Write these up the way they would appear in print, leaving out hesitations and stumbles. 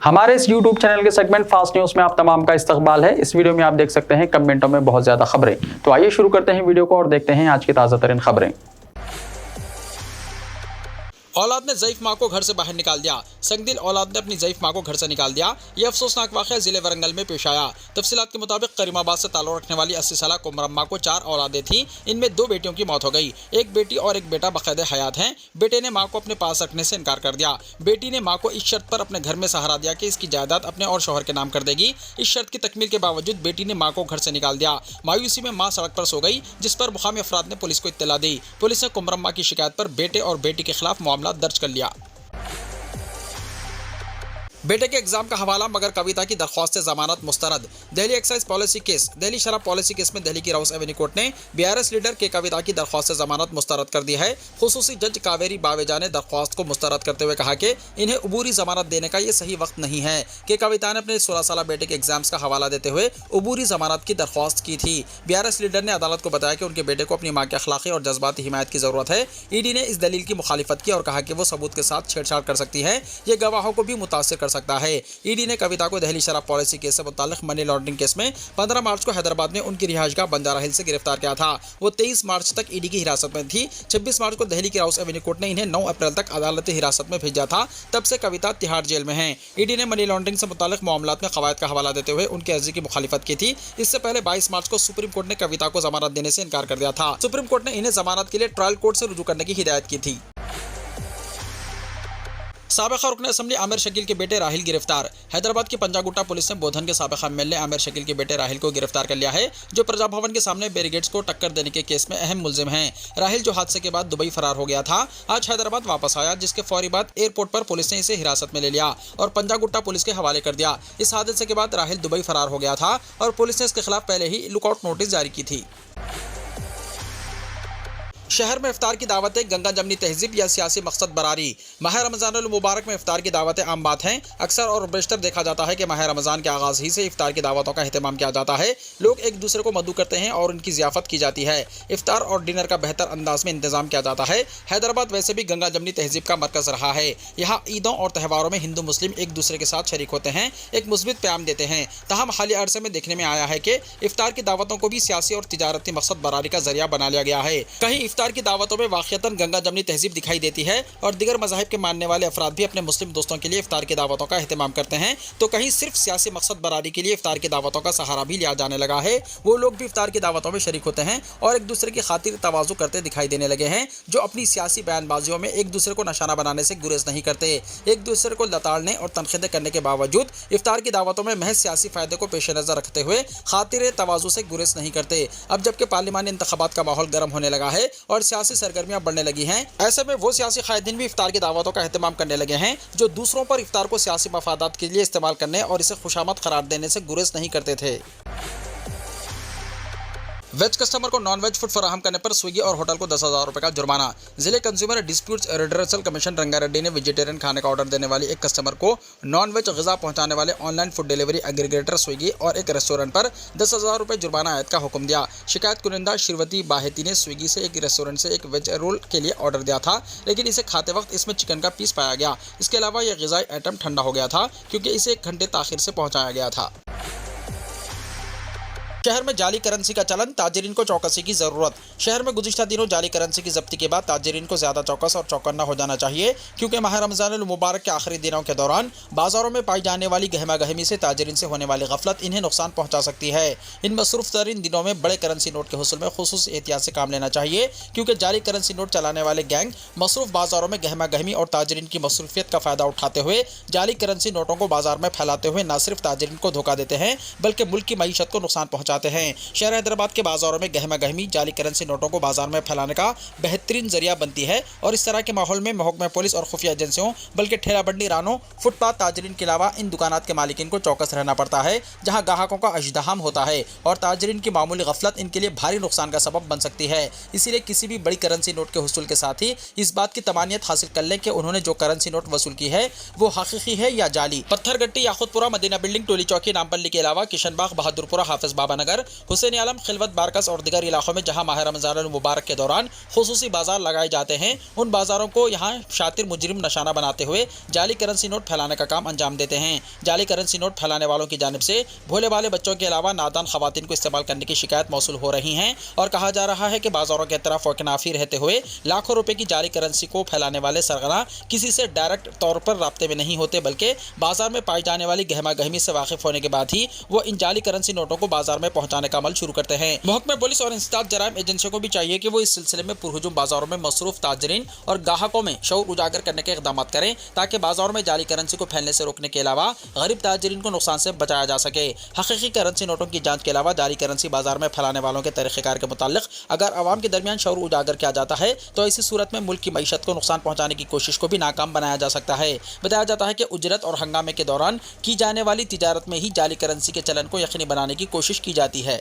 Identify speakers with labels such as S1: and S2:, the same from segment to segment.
S1: हमारे इस YouTube channel के सेगमेंट फास्ट न्यूज में आप तमाम का इस्तकबाल है। इस वीडियो में आप देख सकते हैं कमेंटों में बहुत ज्यादा खबरें। तो आइए शुरू करते हैं वीडियो को और देखते हैं आज की ताजा तरीन खबरें।
S2: औलाद ने ज़ईफ मां को घर से बाहर निकाल दिया। संगदिल औलाद ने अपनी ज़ईफ मां को घर से निकाल दिया। यह अफसोसनाक वाक़या ज़िले वरंगल में पेश आया। तफसीलात के मुताबिक करीमाबाद से ताल्लुक़ रखने वाली 80 साला कुमरम्मा को 4 औलादें थीं। इनमें 2 बेटियों की मौत हो गई। एक बेटी और एक बेटा बाकायदे हयात हैं। बेटे ने मां को अपने पास रखने से इनकार कर दिया। बेटी ने मां को इस शर्त पर अपने घर में सहारा दिया कि इसकी जायदाद अपने और शौहर के नाम कर देगी। इस शर्त की तकमील के बावजूद बेटी ने मां को घर से निकाल दिया। मायूसी में मां सड़क पर सो गई, जिस पर मुकामी अफराद ने पुलिस को इत्तला दी। पुलिस ने कुमरम्मा की शिकायत पर बेटे और बेटी के खिलाफ मामला दर्ज कर लिया। बेटे के एग्जाम का हवाला मगर कविता की दरख्वास्त से जमानत मुस्तरद। Delhi excise policy case. Delhi शराब पॉलिसी केस में दिल्ली की राउस एवेन्यू कोर्ट ने बीआरएस लीडर के कविता की दरख्वास्त से जमानत मुस्तरद कर दी है। खुसूसी जज कावेरी बावेजा ने दरख्वास्त को मुस्तरद करते हुए कहा कि इन्हें अबूरी जमानत देने का ये सही वक्त नहीं है कि कविता ने अपने 16 साल बेटे के एग्जाम्स का हवाला देते हुए अबूरी जमानत की दरख्वास्त की थी। बीआरएस लीडर ने अदालत को बताया कि उनके बेटे को अपनी मां के अखलाकी और जज्बाती हिमायत की जरूरत है। ईडी ने इस दलील की मुखालिफत की और कहा कि वो सबूत के साथ छेड़छाड़ कर सकती है, ये गवाहों को भी मुतासिर कर सकता है। ईडी ने कविता को दिल्ली शराब पॉलिसी केस से मुताल्लिक मनी लॉन्ड्रिंग केस में 15 मार्च को हैदराबाद में उनकी रिहाइशगाह बंजारा हिल से गिरफ्तार किया था। वो 23 मार्च तक ईडी की हिरासत में थी। 26 मार्च को दिल्ली की राउस एवेन्यू कोर्ट ने इन्हें 9 अप्रैल तक अदालती हिरासत में भेजा था। तब से कविता तिहाड़ जेल में हैं। ईडी ने मनी लॉन्ड्रिंग से मुताल्लिक मामलात में कवायद का हवाला देते हुए उनकी अर्जी की मुखालिफत की थी। इससे पहले 22 मार्च को सुप्रीम कोर्ट ने कविता को जमानत देने से इनकार कर दिया था। सुप्रीम कोर्ट ने इन्हें जमानत के लिए ट्रायल कोर्ट से रुजू करने की हिदायत की थी। साबिका रुकन असम्बली आमिर शकील के बेटे राहिल गिरफ्तार। हैदराबाद की पंजागुट्टा पुलिस ने बोधन के साबिका एमएलए ने आमिर शकील के बेटे राहिल को गिरफ्तार कर लिया है, जो प्रजा भवन के सामने बैरिकेड्स को टक्कर देने के केस में अहम मुलजिम हैं। राहिल जो हादसे के बाद दुबई फरार हो गया था, आज हैदराबाद वापस आया, जिसके फौरी बाद एयरपोर्ट पर पुलिस ने इसे हिरासत में ले लिया और पंजागुट्टा पुलिस के हवाले कर दिया। इस हादसे के बाद राहिल दुबई फरार हो गया था और पुलिस ने इसके खिलाफ पहले ही लुकआउट नोटिस जारी की थी। शहर में इफ्तार की दावतें गंगा जमनी तहजीब या सियासी मकसद बरारी। माह रमज़ानुल मुबारक में इफ्तार की दावतें आम बात हैं। अक्सर और बेशतर देखा जाता है कि माह रमज़ान के आगाज़ ही से इफ्तार की दावतों का अहतमाम किया जाता है। लोग एक दूसरे को मदऊ करते हैं और उनकी ज़ियाफ़त की जाती है। इफ्तार और डिनर का बेहतर अंदाज में इंतजाम किया जाता है। हैदराबाद वैसे भी गंगा जमनी तहजीब का मरकज़ रहा है। यहाँ ईदों और त्योहारों में हिंदू मुस्लिम एक दूसरे के साथ शरीक होते हैं, एक मुस्बित प्याम देते हैं। तहम हालिया अरसे में देखने में आया है कि इफ्तार की दावतों को भी सियासी और तिजारती मकसद बरारी का जरिया बना लिया गया है। कहीं इफ्तार की दावतों में वाक़ियतन गंगा जमनी तहजीब दिखाई देती है और दिगर मज़ाहिब के मानने वाले अफराद भी अपने मुस्लिम दोस्तों के लिए इफ्तार की दावतों का अहतमाम करते हैं, तो कहीं सिर्फ सियासी मकसद बरारी के लिए इफ्तार की दावतों का सहारा भी लिया जाने लगा है। वो लोग भी इफ्तार की दावतों में शरीक होते हैं और एक दूसरे की खातिर तवाज़ु करते दिखाई देने लगे हैं, जो अपनी सियासी बयानबाजियों में एक दूसरे को निशाना बनाने से गुरेज नहीं करते। एक दूसरे को लताड़ने और तनखीदें करने के बावजूद इफ्तार की दावतों में महज सियासी फ़ायदे को पेश नज़र रखते हुए खातिर तवाज़ु से गुरेज नहीं करते। अब जबकि पार्लिमानी इंतखाबात का माहौल गर्म होने लगा है और सियासी सरगर्मियाँ बढ़ने लगी हैं, ऐसे में वो सियासी कायदीन भी इफ्तार की दावतों का अहतमाम करने लगे हैं, जो दूसरों पर इफ्तार को सियासी मफादात के लिए इस्तेमाल करने और इसे खुशामद करार देने से गुरेज नहीं करते थे। वेज कस्टमर को नॉन वेज फूड फराहम करने पर स्विगी और होटल को 10,000 रुपये का जुर्माना। जिले consumer disputes redressal commission Rangareddy ने वेजिटेरियन खाने का ऑर्डर देने वाली एक कस्टमर को नॉन वेज ग़िज़ा पहुंचाने वाले online food delivery aggregator Swiggy और एक रेस्टोरेंट पर 10,000 रुपये जुर्माना आयद का हुक्म दिया। शिकायत कुनिंदा श्रीवती बाहेती ने स्विगी से एक रेस्टोरेंट से एक वेज रोल के लिए ऑर्डर दिया था, लेकिन इसे खाते वक्त इसमें चिकन का पीस पाया गया। इसके अलावा यह ग़िज़ाई आइटम ठंडा हो गया था क्योंकि इसे 1 घंटे ताख़िर से पहुँचाया गया था। शहर में जाली करेंसी का चलन, ताजरीन को चौकसी की जरूरत। शहर में गुज़िश्ता दिनों जाली करेंसी की जब्ती के बाद ताजरीन को ज्यादा चौकस और चौकन्ना हो जाना चाहिए, क्योंकि माह रमज़ानुल मुबारक के आखिरी दिनों के दौरान बाजारों में पाई जाने वाली गहमा गहमी से ताजरीन से होने वाली गफलत इन्हें नुकसान पहुंचा सकती है। इन मसरूफ तरीन दिनों में बड़े करेंसी नोट के हुसूल में खुसूसी एहतियात से काम लेना चाहिए, क्योंकि जाली करेंसी नोट चलाने वाले गैंग मसरूफ बाजारों में गहमा गहमी और ताजरीन की मसरूफियत का फ़ायदा उठाते हुए जाली करेंसी नोटों को बाजार में फैलाते हुए न सिर्फ ताजरीन को धोखा देते हैं, बल्कि मुल्क की मईशत को नुकसान पहुँचाते हैं। शहर हैदराबाद के बाजारों में गहमा गहमी जाली करेंसी नोटों को बाजार में फैलाने का बेहतरीन जरिया बनती है और इस तरह के माहौल में महकमा पुलिस और खुफिया एजेंसियों बल्कि ठेला बंडी रानों, फुटपाथ ताजरीन के अलावा इन दुकानात के मालिकीन को चौकस रहना पड़ता है, जहां ग्राहकों का अजदहाम होता है और ताजरीन की मामूली गफलत इनके लिए भारी नुकसान का सबब बन सकती है। इसीलिए किसी भी बड़ी करेंसी नोट के हुसूल के साथ ही इस बात की तमानियत हासिल कर लें कि उन्होंने जो करेंसी नोट वसूल की है वो हकीकी है या जाली। पत्थरगट्टी, याकुतपुरा, मदीना बिल्डिंग, टोली चौकी, नामपल्ली के अलावा किशनबाग, बहादुरपुरा, हाफिज बाबा नगर, नगर, हुसैन आलम, खिलवत, बारकस और दिगर इलाकों में जहां माह रमजान मुबारक के दौरान खुसूसी बाजार लगाए जाते हैं, उन बाजारों को यहां शातिर मुजरिम निशाना बनाते हुए जाली करेंसी नोट फैलाने का काम अंजाम देते हैं। जाली करेंसी नोट फैलाने वालों की जानिब से भोले भाले बच्चों के अलावा नादान खवातीन को इस्तेमाल करने की शिकायत मौसूल हो रही हैं और कहा जा रहा है कि बाजारों के तरफ वकनाफी रहते हुए लाखों रुपए की जाली करेंसी को फैलाने वाले सरगना किसी से डायरेक्ट तौर पर राब्ते में नहीं होते, बल्कि बाजार में पाई जाने वाली गहमा गहमी से वाकिफ होने के बाद ही वो इन जाली करेंसी नोटों को बाजार में पहुंचाने का अमल शुरू करते हैं। महकमे पुलिस और इंसदाद जराइम एजेंसियों को भी चाहिए कि वो इस सिलसिले में पुरहुजूम बाजारों में मसरूफ ताजरीन और ग्राहकों में शऊर उजागर करने के इक़दाम करें ताकि बाजारों में जाली करेंसी को फैलने से रोकने के अलावा गरीब ताजरीन को नुकसान से बचाया जा सके। हकीकी करेंसी नोटों की जांच के अलावा जाली करेंसी बाजार में फैलाने वालों के तरीक़ेकार के मुताल्लिक अगर आवाम के दरमियान शऊर उजागर किया जाता है तो ऐसी सूरत में मुल्क की मईशत को नुकसान पहुंचाने की कोशिश को भी नाकाम बनाया जा सकता है। बताया जाता है कि उजरत और हंगामे के दौरान की जाने वाली तिजारत में ही जाली करेंसी के चलन को यकीनी बनाने की कोशिश की जाती है।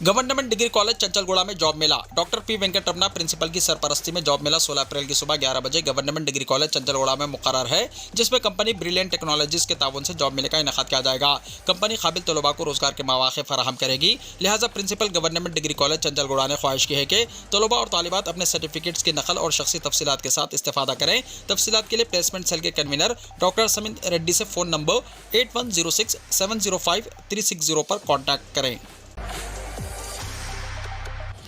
S2: गवर्नमेंट डिग्री कॉलेज चंचलगुड़ा में जॉब मेला। डॉक्टर पी वेंकटरमना प्रिंसिपल की सरपरस्ती में जॉब मेला 16 अप्रैल की सुबह 11 बजे गवर्नमेंट डिग्री कॉलेज चंचलगुड़ा में मुकर्रर है, जिसमें कंपनी ब्रिलियंट टेक्नोलॉजीज के ताउन से जॉब मेले का इनेकाद किया जाएगा। कंपनी काबिल तलबा को रोजगार के मौके फराहम करेगी, लिहाजा principal government degree college Chanchalguda ने ख्वाहिश की है कि तलबा और तालिबात अपने सर्टिफिकेट्स की नकल और शख्सी तफसीलात के साथ इस्तेफादा करें। तफसीलात के लिए प्लेसमेंट सेल के कन्वीनर डॉक्टर समित रेड्डी से फ़ोन नंबर 8106-705-360 पर कॉन्टैक्ट करें।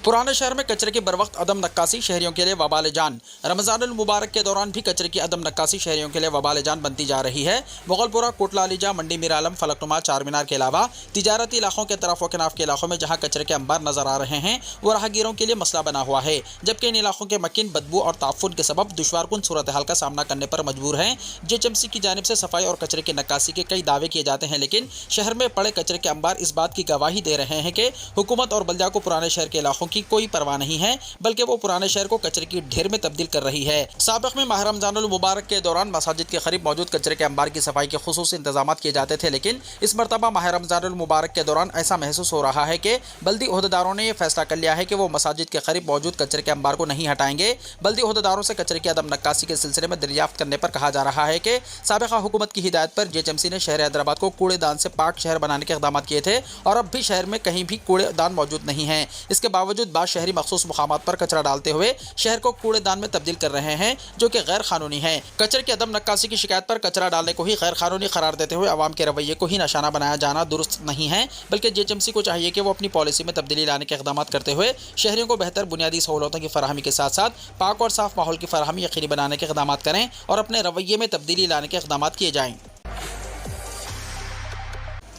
S2: पुराने शहर में कचरे की बरवक्त अदम नक्कासी शहरियों के लिए वबाल जान। रमज़ानुल मुबारक के दौरान भी कचरे की अदम नक्कासी शहरियों के लिए वबाल जान बनती जा रही है। मुगलपुरा, कोटला अलीजा, मंडी मीर आलम, फलकनुमा, चार मीनार के अलावा तिजारती इलाकों के तरफ वकनाफ के इलाकों में जहां कचरे के अंबार नजर आ रहे हैं वो राहगीरों के लिए मसला बना हुआ है, जबकि इन इलाकों के मकिन बदबू और ताफुन के सबब दुश्वारकुन सूरत हाल का सामना करने पर मजबूर हैं। जेएचएमसी की जानिब से सफाई और कचरे की नक्कासी के कई दावे किए जाते हैं, लेकिन शहर में पड़े कचरे के अंबार इस बात की गवाही दे रहे हैं कि हुकूमत और बल्दिया को पुराने शहर के इलाकों की कोई परवाह नहीं है, बल्कि वो पुराने शहर को कचरे की ढेर में तब्दील कर रही है। साबिक़ में माह रमज़ानुल मुबारक के दौरान मसाजिद के करीब मौजूद कचरे के अंबार की सफाई के खुसूसी इंतजाम किए जाते थे, लेकिन इस मरतबा माह रमज़ानुल मुबारक के दौरान ऐसा महसूस हो रहा है कि बल्दी ओहदेदारों ने यह फैसला कर लिया है कि वो मसाजिद के करीब मौजूद कचरे के अंबार को नहीं हटाएंगे। बल्दी ओहदेदारों से कचरे की अदम नक्कासी के सिलसिले में दरियाफ्त करने पर कहा जा रहा है कि साबिक़ा हुकूमत की हिदायत पर जेएचएमसी ने शहर हैदराबाद को कूड़ेदान से पाक शहर बनाने के इक़दाम किए थे और अब भी शहर में कहीं भी कूड़ेदान मौजूद नहीं है। इसके बावजूद बाद शहरी मखसूस मुकामात पर कचरा डालते हुए शहर को कूड़ेदान में तब्दील कर रहे हैं, जो कि गैर कानूनी है। कचरे की अदम नक्कासी की शिकायत पर कचरा डालने को ही गैर कानूनी करार देते हुए आवाम के रवैये को ही निशाना बनाया जाना दुरुस्त नहीं है, बल्कि जेएचएमसी को चाहिए कि वो अपनी पॉलिसी में तब्दीली लाने के इक़दाम करते हुए शहरियों को बेहतर बुनियादी सहूलतों की फराहमी के साथ साथ पाक और साफ माहौल की फराहमी यकीनी बनाने के इक़दाम करें और अपने रवैये में तब्दीली लाने के इक़दाम किए जाएँ।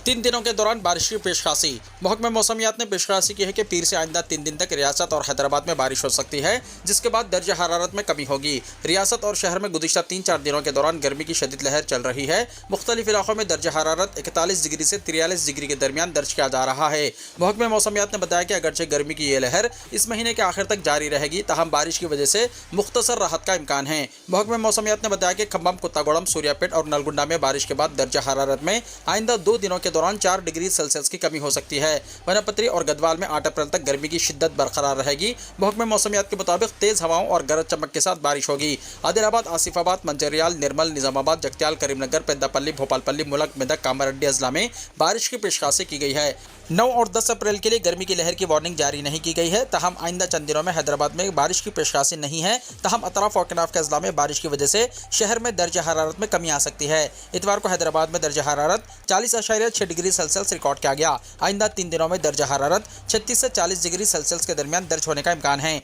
S2: 3 दिनों के दौरान बारिश की पेशखासी। महकमे मौसमियात ने पेशखासी की है कि पीर से आइंदा 3 दिन तक रियासत और हैदराबाद में बारिश हो सकती है, जिसके बाद दर्जा हरारत में कमी होगी। रियासत और शहर में गुज़िश्ता 3-4 दिनों के दौरान गर्मी की शदीद लहर चल रही है। मुख्तलिफ इलाकों में दर्जा हरारत 41 डिग्री से 43 डिग्री के दरमियान दर्ज किया जा रहा है। महकमे मौसमियात ने बताया कि अगरचे गर्मी की ये लहर इस महीने के आखिर तक जारी रहेगी, ताहम बारिश की वजह से मुख्तसर राहत का इम्कान है। महकमे मौसमियात ने बताया कि खम्बम, कुत्तागोड़म, सूर्यापेट और नलगुंडा में बारिश के बाद दर्जा हरारत में आइंदा 2 दिनों के दौरान 4 डिग्री सेल्सियस की कमी हो सकती है। वनपत्री और गदवाल में 8 अप्रैल तक गर्मी की शिद्दत बरकरार रहेगी। महकमे मौसमियात के मुताबिक तेज हवाओं और गरज चमक के साथ बारिश होगी। आदिलाबाद, आसिफाबाद, मंचरियाल, निर्मल, निजामाबाद, जगत्याल, करीमनगर, पेद्दापल्ली, भोपालपल्ली, मुलक, मेदक, कामारेड्डी अजला में बारिश की पेशखासी की गई है। 9 और 10 अप्रैल के लिए गर्मी की लहर की वार्निंग जारी नहीं की गई है, तहम आइंदा चंद दिनों में हैदराबाद में बारिश की पेशखासी नहीं है। तहम अतराफ और कनाफ के अजला में बारिश की वजह से शहर में दर्जा हरारत में कमी आ सकती है। इतवार को हैदराबाद में दर्जा हरारत 40.6 डिग्री सेल्सियस रिकॉर्ड किया गया। आइंदा 3 दिनों में दर्जा हरारत 36 से 40 डिग्री सेल्सियस के दरमियान दर्ज होने का इम्कान है।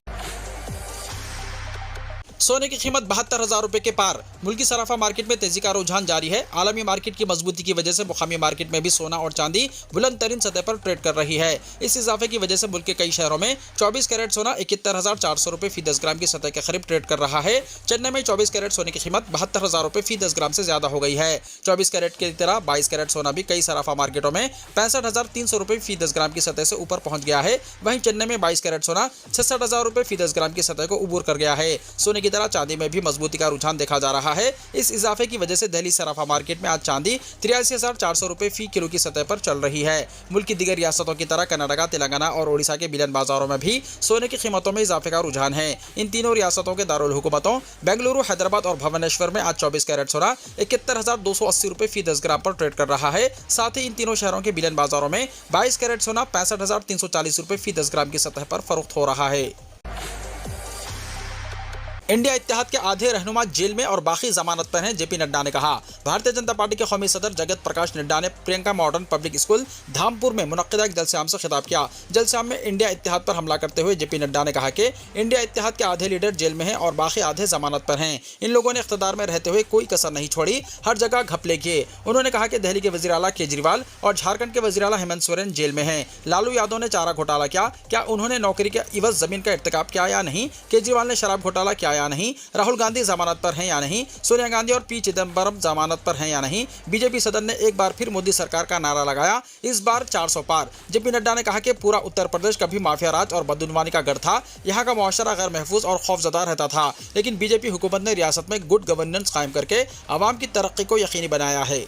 S2: सोने की कीमत 72,000 रुपये के पार। मुल्की सराफा मार्केट में तेजी का रुझान जारी है। आलमी मार्केट की मजबूती की वजह से मुकामी मार्केट में भी सोना और चांदी बुलंद तरीन सतह पर ट्रेड कर रही है। इस इजाफे की वजह से मुल्क के कई शहरों में 24 कैरेट सोना 71,400 रुपये फी 10 ग्राम की सतह के करीब ट्रेड कर रहा है। चेन्नई में 24 कैरेट सोने की कीमत 72,000 रुपये फी 10 ग्राम से ज्यादा हो गई है। 24 कैरेट की तरह 22 कैरेट सोना भी कई सराफा मार्केटों में 65,300 रुपये फी 10 ग्राम की सतह से ऊपर पहुंच गया है। वहीं चेन्नई में 22 कैरेट सोना 66,000 रुपये फी 10 ग्राम की सतह को उबूर कर गया है। सोने की तरह चांदी में भी मजबूती का रुझान देखा जा रहा है। इस इजाफे की वजह से दिल्ली सराफा मार्केट में आज चांदी 83,400 रुपए फी किलो की सतह पर चल रही है। मुल्क की दीगर रियासतों की तरह कर्नाटका, तेलंगाना और ओडिशा के बिलियन बाजारों में भी सोने की कीमतों में इजाफे का रुझान है। इन तीनों रियासतों के दारुल हुकूमतों बेंगलुरु, हैदराबाद और भुवनेश्वर में आज 24 कैरेट सोना 71,280 रुपए फी 10 ग्राम पर ट्रेड कर रहा है। साथ ही इन तीनों शहरों के बिलियन बाजारों में 22 कैरेट सोना 65,340 रुपए फी 10 ग्राम की सतह पर फरोख्त हो रहा है। इंडिया इत्तेहाद के आधे रहनुमा जेल में और बाकी जमानत पर हैं, जेपी नड्डा ने कहा। भारतीय जनता पार्टी के कौमी सदर जगत प्रकाश नड्डा ने Priyanka modern public school Dhampur में मुनक्किदा एक जलसे आम से खिताब किया। जलसे आम में इंडिया इत्तेहाद पर हमला करते हुए जेपी नड्डा ने कहा कि इंडिया इत्तेहाद के आधे लीडर जेल में हैं और बाकी आधे जमानत पर हैं। इन लोगों ने इख्तिदार में रहते हुए कोई कसर नहीं छोड़ी, हर जगह घपले किए। उन्होंने कहा कि दिल्ली के वज़ीर आला केजरीवाल और झारखंड के वज़ीर आला हेमंत सोरेन जेल में हैं। लालू यादव ने चारा घोटाला किया, क्या उन्होंने नौकरी के इवज जमीन का इर्तिकाब किया या नहीं? केजरीवाल ने शराब घोटाला किया या नहीं? राहुल गांधी जमानत पर हैं या नहीं? सोनिया गांधी और पी चिदम्बरम जमानत पर हैं या नहीं? बीजेपी सदन ने एक बार फिर मोदी सरकार का नारा लगाया, इस बार 400 पार। जेपी नड्डा ने कहा कि पूरा उत्तर प्रदेश कभी माफिया राज और बदउनवानी का गढ़ था। यहाँ का मुआशरा गैर महफूज और खौफजदा रहता था, लेकिन बीजेपी हुकूमत ने रियासत में गुड गवर्नेंस कायम करके आवाम की तरक्की को यकीनी बनाया है।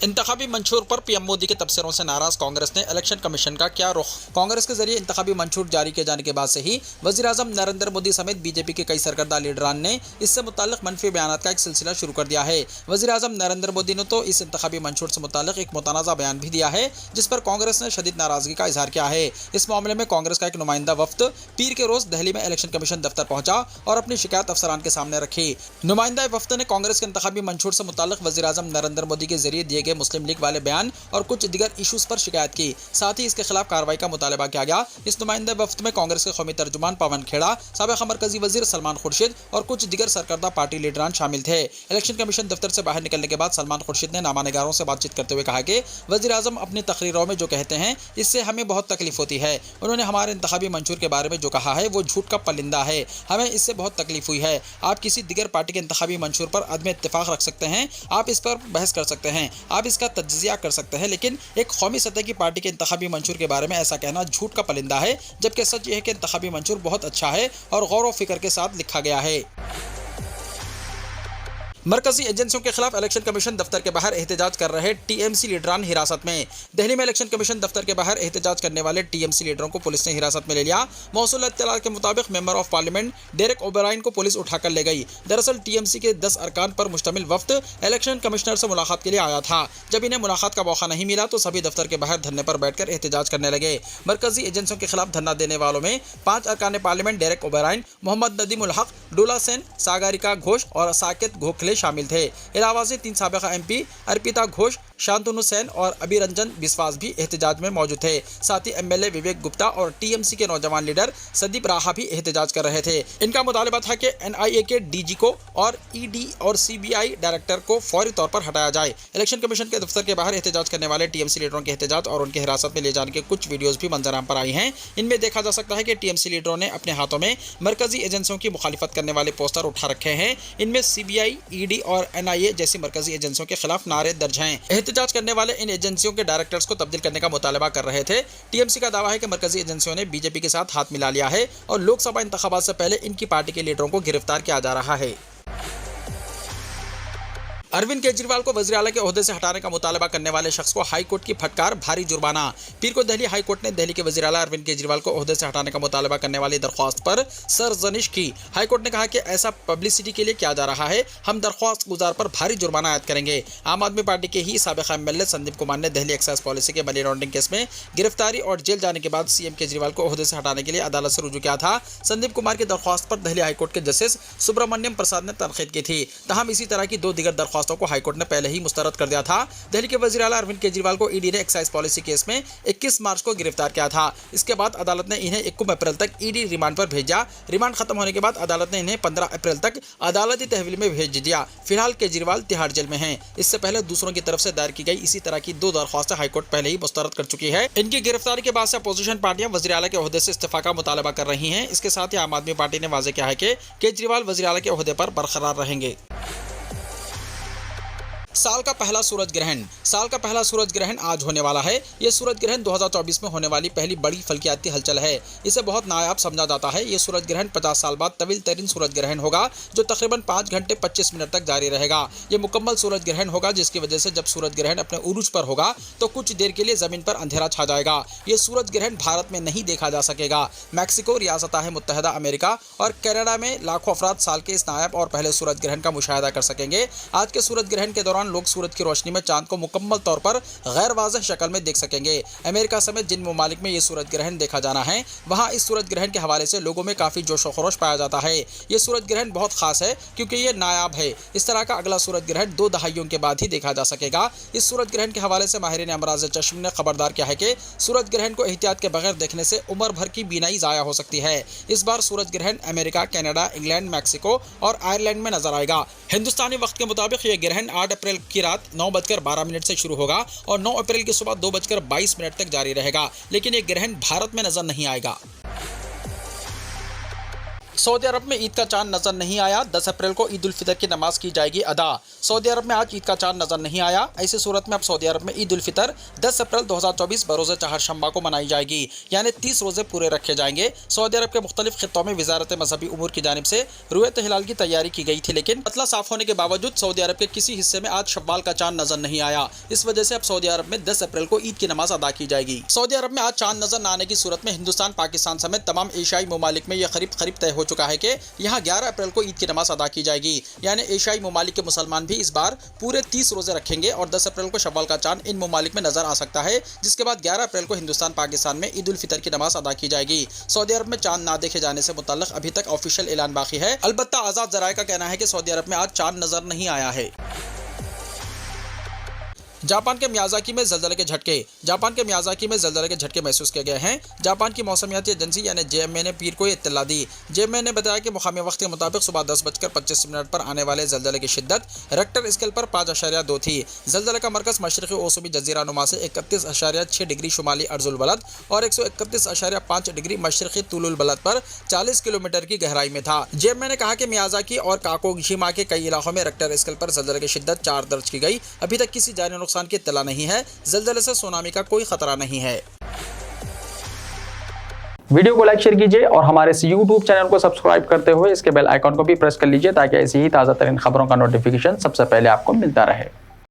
S2: इंतखाबी मंशूर पर पीएम मोदी के तबसरों से नाराज कांग्रेस ने इलेक्शन कमीशन का किया रुख। कांग्रेस के जरिए इंतखाबी मंशूर जारी किए जाने के बाद से ही वज़ीर आज़म नरेंद्र मोदी समेत बीजेपी के कई सरकर्दा लीडरान ने इससे मुताल्लिक मनफी बयानात का एक सिलसिला शुरू कर दिया है। वज़ीर आज़म नरेंद्र मोदी ने तो इस इंतखाबी मंशूर से मुताल्लिक एक मुतनाज़ा बयान भी दिया है, जिस पर कांग्रेस ने शदीद नाराजगी का इजहार किया है। इस मामले में कांग्रेस का एक नुमाइंदा वफ्द पीर के रोज दिल्ली में इलेक्शन कमीशन दफ्तर पहुंचा और अपनी शिकायत अफसरान के सामने रखी। नुमाइंदा वफ्द ने कांग्रेस के इंतखाबी मंशूर से मुताल्लिक वज़ीर आज़म नरेंद्र मोदी के जरिए दिए गए मुस्लिम लीग वाले बयान और कुछ दीगर इशूज पर शिकायत की। साथ ही इसके खिलाफ कार्रवाई का मुतालबा किया गया। इस नुमाइंदे वफ्द में कांग्रेस के कौमी तर्जुमान पवन खेड़ा, साबिक़ मरकजी वजीर सलमान खुर्शीद और कुछ दीगर सरकर्दा पार्टी लीडरान शामिल थे। इलेक्शन कमीशन दफ्तर से बाहर निकलने के बाद सलमान खुर्शीद ने नामानिगारों से बातचीत करते हुए कहा कि वज़ीर आज़म अपनी तकरीरों में जो कहते हैं इससे हमें बहुत तकलीफ होती है। उन्होंने हमारे इंतखाबी मंशूर के बारे में जो कहा है वो झूठ का पलिंदा है, हमें इससे बहुत तकलीफ हुई है। आप किसी दीगर पार्टी के इंतखाबी मंशूर पर अदम इत्तेफाक रख सकते हैं, आप इस पर बहस कर सकते हैं, आप इसका तज्जिया कर सकते हैं, लेकिन एक कौमी सतह की पार्टी के इंतखाबी मंशूर के बारे में ऐसा कहना झूठ का पलिंदा है। जबकि सच यह है कि इंतखाबी मंशूर बहुत अच्छा है और गौर व फिक्र के साथ लिखा गया है। मरकजी एजेंसियों के खिलाफ इलेक्शन कमीशन दफ्तर के बाहर एहतजाज कर रहे टीएमसी लीडरान हिरासत में। दिल्ली में इलेक्शन कमीशन दफ्तर के बाहर एहतजाज करने वाले टीएमसी लीडरों को पुलिस ने हिरासत में ले लिया। मौसूल इत्तला के मुताबिक मेंबर ऑफ पार्लियामेंट डेरेक ओबराइन को पुलिस उठाकर ले गई। दरअसल टीएमसी के 10 अरकान पर मुश्तमिल वफ्द इलेक्शन कमिश्नर से मुलाकात के लिए आया था। जब इन्हें मुलाकात का मौका नहीं मिला तो सभी दफ्तर के बाहर धरने पर बैठकर एहतजाज करने लगे। मरकजी एजेंसियों के खिलाफ धरना देने वालों में 5 अरकान पार्लियामेंट डेरेक ओबराइन, मोहम्मद नदीम उल हक, डोला सेन, सागरिका घोष और साकेत गोखले शामिल थे। इलावा से 3 साबिका एमपी अर्पिता घोष, शांतनु सेन और अभिरंजन बिस्वास भी एहतजाज में मौजूद थे। साथ ही एमएलए विवेक गुप्ता और टीएमसी के नौजवान लीडर संदीप राहा भी एहतजाज कर रहे थे। इनका मुतालबा था कि एनआईए के डीजी को और ईडी और सीबीआई डायरेक्टर को फौरी तौर पर हटाया जाए। इलेक्शन कमीशन के दफ्तर के बाहर एहतजाज करने वाले टीएमसी लीडरों के एहतजाज और उनके हिरासत में ले जाने के कुछ वीडियोज भी मंजराम पर आई हैं। इनमें देखा जा सकता है कि टीएमसी लीडरों ने अपने हाथों में मरकजी एजेंसियों की मुखालिफत करने वाले पोस्टर उठा रखे हैं। इनमें सीबीआई, ईडी और एनआईए जैसी मरकजी एजेंसियों के खिलाफ नारे दर्ज हैं। एहतजाज करने वाले इन एजेंसियों के डायरेक्टर्स को तब्दील करने का मुतालबा कर रहे थे। टीएमसी का दावा है कि मरकजी एजेंसियों ने बीजेपी के साथ हाथ मिला लिया है और लोकसभा इंतखाबात से पहले इनकी पार्टी के लीडरों को गिरफ्तार किया जा रहा है। अरविंद केजरीवाल को वज़ीर आला के ओहदे से हटाने का मुतालबा करने वाले शख्स को हाई कोर्ट की फटकार, भारी जुर्माना। पीर को दिल्ली हाई कोर्ट ने दिल्ली के वज़ीर आला अरविंद केजरीवाल को ओहदे से हटाने का मुतालबा करने वाली दरख्वास्त पर सरजनिश की। हाई कोर्ट ने कहा कि ऐसा पब्लिसिटी के लिए किया जा रहा है, हम दरख्वास्त गुजार पर भारी जुर्माना आयद करेंगे। आम आदमी पार्टी के ही साबिक़ एमएलए संदीप कुमार ने दिल्ली एक्साइज पॉलिसी के मनी लॉन्ड्रिंग केस में गिरफ्तारी और जेल जाने के बाद सीएम केजरीवाल को ओहदे से हटाने के लिए अदालत से रुजू किया था। संदीप कुमार की दरख्वास्त पर दिल्ली हाईकोर्ट के जस्टिस सुब्रमण्यम प्रसाद ने तनखीद की थी। तहम इसी तरह की 2 दीगर दरख्वास्तों को हाईकोर्ट ने पहले ही मुस्तरद कर दिया था। दिल्ली के वज़ीर आला अरविंद केजरीवाल को ईडी ने एक्साइज पॉलिसी केस में 21 मार्च को गिरफ्तार किया था। इसके बाद अदालत ने इन्हें 21 अप्रैल तक ईडी रिमांड पर भेजा। रिमांड खत्म होने के बाद अदालत ने इन्हें 15 अप्रैल तक अदालती तहवील में भेज दिया। फिलहाल केजरीवाल तिहाड़ जेल में हैं। इससे पहले दूसरों की तरफ से दायर की गई इसी तरह की 2 दरख्वास्तें हाईकोर्ट पहले ही मुस्तरद कर चुकी है। इनकी गिरफ्तारी के बाद से अपोजिशन पार्टियां वज़ीर आला के ओहदे से इस्तीफा का मुतालबा कर रही हैं। इसके साथ ही आम आदमी पार्टी ने वाज़ेह किया है कि केजरीवाल वज़ीर आला के ओहदे पर बरकरार रहेंगे। साल का पहला सूरज ग्रहण। साल का पहला सूरज ग्रहण आज होने वाला है। ये सूरज ग्रहण 2024 में होने वाली पहली बड़ी फल्कियाती हलचल है। इसे बहुत नायाब समझा जाता है। ये सूरज ग्रहण 50 साल बाद तवील तरीन सूरज ग्रहण होगा, जो तकरीबन 5 घंटे 25 मिनट तक जारी रहेगा। ये मुकम्मल सूरज ग्रहण होगा, जिसकी वजह से जब सूरज ग्रहण अपने उरूज पर होगा तो कुछ देर के लिए जमीन पर अंधेरा छा जाएगा। ये सूरज ग्रहण भारत में नहीं देखा जा सकेगा। मैक्सिको, रियासत मुत्तहिदा अमेरिका और कनाडा में लाखों अफराद साल के इस नायाब और पहले सूरज ग्रहण का मुशाहिदा कर सकेंगे। आज के सूरज ग्रहण के दौरान लोग सूरज की रोशनी में चांद को मुकम्मल तौर पर गैर वाज़ेह शक्ल में देख सकेंगे। अमेरिका समेत जिन ममालिक में ये सूरज ग्रहण देखा जाना है, वहाँ इस सूरज ग्रहण के हवाले से लोगों में काफ़ी जोश व खरोश पाया जाता है। ये सूरज ग्रहण बहुत खास है क्योंकि ये नायाब है। इस तरह का अगला सूरज ग्रहण 2 दहाइयों के बाद ही देखा जा सकेगा। इस सूरज ग्रहण के हवाले से माहिरीन अमराज चश्म ने खबरदार किया है कि सूरज ग्रहण को एहतियात के बगैर देखने से उम्र भर की बीनाई ज़ाया हो सकती है। इस बार सूरज ग्रहण अमेरिका, कनाडा, इंग्लैंड, मैक्सिको और आयरलैंड में नजर आएगा। हिंदुस्तानी वक्त के मुताबिक यह ग्रहण 8 अप्रैल की रात 9:12 से शुरू होगा और 9 अप्रैल की सुबह 2:22 तक जारी रहेगा। लेकिन यह ग्रहण भारत में नजर नहीं आएगा। सऊदी अरब में ईद का चांद नजर नहीं आया। 10 अप्रैल को ईद उल फितर की नमाज की जाएगी अदा। सऊदी अरब में आज ईद का चांद नजर नहीं आया। ऐसी सूरत में अब सऊदी अरब में ईद उल फितर 10 अप्रैल 2024 बरोज़े चहारशंबा को मनाई जाएगी, यानी 30 रोजे पूरे रखे जाएंगे। सऊदी अरब के मुख्तलिफ खित्तों में वजारत मजहबी उमूर की जानिब से रुयत हिलाल की तैयारी की गई थी, लेकिन मतला साफ होने के बावजूद सऊदी अरब के किसी हिस्से में आज शव्वाल का चांद नजर नहीं आया। इस वजह से अब सऊदी अरब में 10 अप्रैल को ईद की नमाज अदा की जाएगी। सऊदी अरब में आज चांद नजर न आने की सूरत में हिंदुस्तान, पाकिस्तान समेत तमाम एशियाई ममालिक में यह करीब तय हो चुका है कि यहाँ 11 अप्रैल को ईद की नमाज अदा की जाएगी। यानी एशियाई ममालिक के मुसलमान भी इस बार पूरे 30 रोजे रखेंगे और 10 अप्रैल को शव्वाल का चांद इन ममालिक में नजर आ सकता है, जिसके बाद 11 अप्रैल को हिंदुस्तान, पाकिस्तान में ईद उल फितर की नमाज अदा की जाएगी। सऊदी अरब में चांद ना देखे जाने से मुतल्लिक अभी तक ऑफिशियल ऐलान बाकी है। अलबत्ता आज़ाद ज़राए का कहना है कि सऊदी अरब में आज चांद नजर नहीं आया है। जापान के मियाज़ाकी में ज़लज़ले के झटके। जापान के मियाज़ाकी में ज़लज़ले के झटके महसूस किए गए हैं। जापान की मौसमियाती एजेंसी यानी JMA ने पीर को इत्तला दी। JMA ने बताया कि मुकामी वक्त के मुताबिक सुबह 10:25 पर आने वाले ज़लज़ले की शिद्दत रेक्टर स्केल पर 5.2 थी। ज़लज़ले का मरकज़ मशरक़ी ओसमी जज़ीरा नुमा से 31.6 डिग्री शुमाली अर्जुल बलद और 131.5 डिग्री मशरक़ी तुलुल बलद पर 40 किलोमीटर की गहराई में था। JMA ने कहा कि मियाज़ाकी और काकोशिमा के कई इलाकों में रेक्टर स्केल पर ज़लज़ले की शिद्दत 4 दर्ज की गई। अभी तक किसी जानी नुकसान की इत्तला नहीं है। ज़लज़ले से सुनामी का कोई खतरा नहीं है।
S1: वीडियो को लाइक शेयर कीजिए और हमारे इस YouTube चैनल को सब्सक्राइब करते हुए इसके बेल आइकॉन को भी प्रेस कर लीजिए ताकि ऐसी ही ताज़ा तरीन खबरों का नोटिफिकेशन सबसे पहले आपको मिलता रहे।